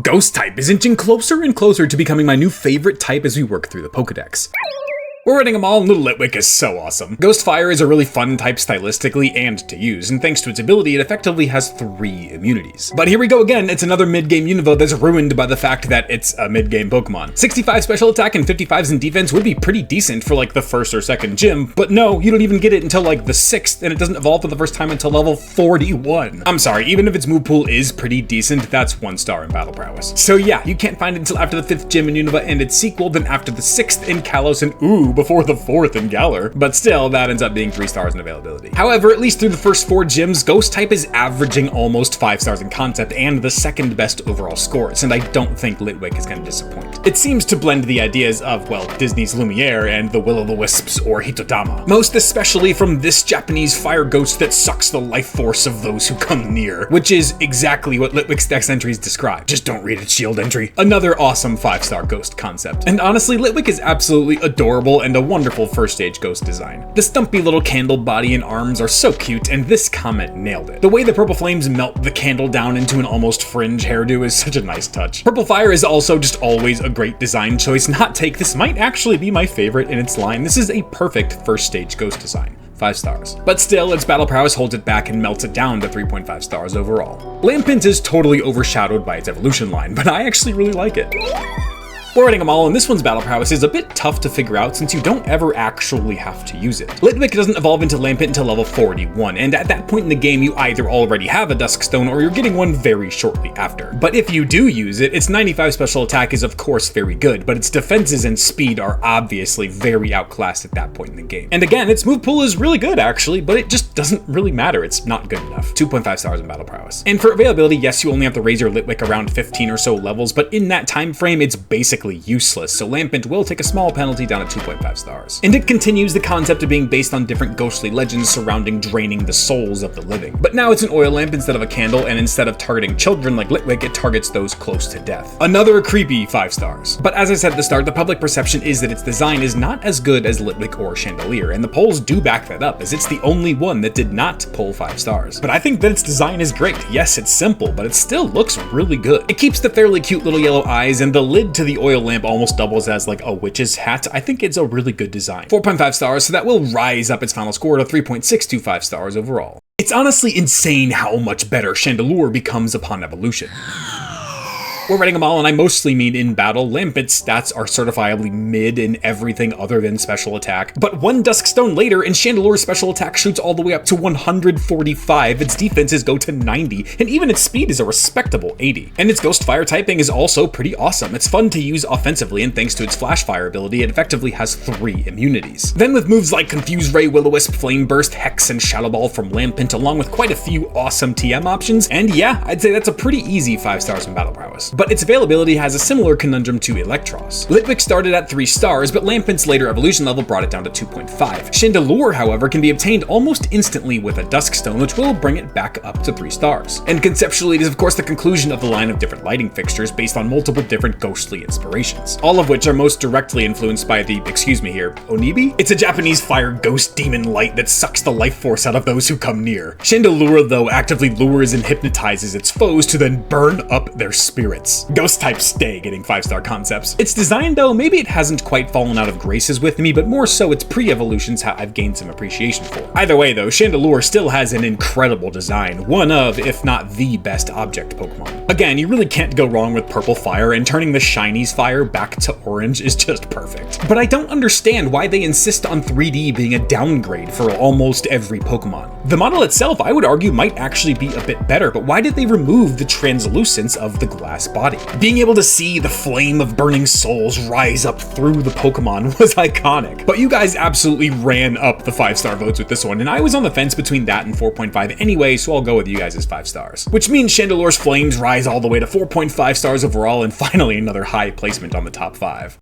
Ghost type is inching closer and closer to becoming my new favorite type as we work through the Pokedex. We're running them all, and Little Litwick is so awesome. Ghost Fire is a really fun type stylistically and to use, and thanks to its ability, it effectively has 3 immunities. But here we go again, it's another mid-game Unova that's ruined by the fact that it's a mid-game Pokemon. 65 special attack and 55s in defense would be pretty decent for like the first or second gym, but no, you don't even get it until like the 6th, and it doesn't evolve for the first time until level 41. I'm sorry, even if its move pool is pretty decent, that's 1 star in battle prowess. So yeah, you can't find it until after the 5th gym in Unova and its sequel, then after the 6th in Kalos, and ooh, before the 4th in Galar. But still, that ends up being 3 stars in availability. However, at least through the first 4 gyms, Ghost type is averaging almost 5 stars in concept and the 2nd best overall scores, and I don't think Litwick is going to disappoint. It seems to blend the ideas of, well, Disney's Lumiere and the Will-o'-the-Wisps or Hitodama, most especially from this Japanese fire ghost that sucks the life force of those who come near, which is exactly what Litwick's dex entries describe. Just don't read its shield entry. Another awesome 5-star ghost concept. And honestly, Litwick is absolutely adorable and a wonderful first stage ghost design. The stumpy little candle body and arms are so cute, and this comment nailed it. The way the purple flames melt the candle down into an almost fringe hairdo is such a nice touch. Purple Fire is also just always a great design choice. Not take, this might actually be my favorite in its line. This is a perfect first stage ghost design. 5 stars. But still, its battle prowess holds it back and melts it down to 3.5 stars overall. Lampent is totally overshadowed by its evolution line, but I actually really like it. We're rating them all, and this one's battle prowess is a bit tough to figure out since you don't ever actually have to use it. Litwick doesn't evolve into Lampent until level 41, and at that point in the game you either already have a Duskstone or you're getting one very shortly after. But if you do use it, its 95 special attack is of course very good, but its defenses and speed are obviously very outclassed at that point in the game. And again, its move pool is really good actually, but it just doesn't really matter, it's not good enough. 2.5 stars in battle prowess. And for availability, yes, you only have to raise your Litwick around 15 or so levels, but in that time frame it's basically useless, so Lampent will take a small penalty down at 2.5 stars. And it continues the concept of being based on different ghostly legends surrounding draining the souls of the living. But now it's an oil lamp instead of a candle, and instead of targeting children like Litwick, it targets those close to death. Another creepy 5 stars. But as I said at the start, the public perception is that its design is not as good as Litwick or Chandelure, and the polls do back that up, as it's the only one that did not pull 5 stars. But I think that its design is great. Yes, it's simple, but it still looks really good. It keeps the fairly cute little yellow eyes, and the lid to the oil lamp almost doubles as like a witch's hat. I think it's a really good design. 4.5 stars, so that will rise up its final score to 3.625 stars overall. It's honestly insane how much better Chandelure becomes upon evolution. We're rating them all, and I mostly mean in battle. Lampent's stats are certifiably mid in everything other than special attack. But 1 Duskstone later, and Chandelure's special attack shoots all the way up to 145, its defenses go to 90, and even its speed is a respectable 80. And its Ghost Fire typing is also pretty awesome. It's fun to use offensively, and thanks to its Flash Fire ability, it effectively has 3 immunities. Then with moves like Confuse Ray, Will-O-Wisp, Flame Burst, Hex, and Shadow Ball from Lampent, along with quite a few awesome TM options, and yeah, I'd say that's a pretty easy 5 stars in battle prowess. But its availability has a similar conundrum to Electros. Litwick started at 3 stars, but Lampent's later evolution level brought it down to 2.5. Chandelure, however, can be obtained almost instantly with a Duskstone, which will bring it back up to 3 stars. And conceptually, it is of course the conclusion of the line of different lighting fixtures based on multiple different ghostly inspirations, all of which are most directly influenced by the, excuse me here, Onibi? It's a Japanese fire ghost demon light that sucks the life force out of those who come near. Chandelure, though, actively lures and hypnotizes its foes to then burn up their spirits. Ghost types stay getting 5-star concepts. Its design, though, maybe it hasn't quite fallen out of graces with me, but more so its pre-evolutions I've gained some appreciation for. Either way, though, Chandelure still has an incredible design, one of, if not the best object Pokemon. Again, you really can't go wrong with Purple Fire, and turning the Shiny's fire back to orange is just perfect. But I don't understand why they insist on 3D being a downgrade for almost every Pokemon. The model itself, I would argue, might actually be a bit better, but why did they remove the translucence of the glass body? Being able to see the flame of burning souls rise up through the Pokemon was iconic. But you guys absolutely ran up the 5-star votes with this one, and I was on the fence between that and 4.5 anyway, so I'll go with you guys as 5 stars. Which means Chandelure's flames rise all the way to 4.5 stars overall, and finally another high placement on the top 5.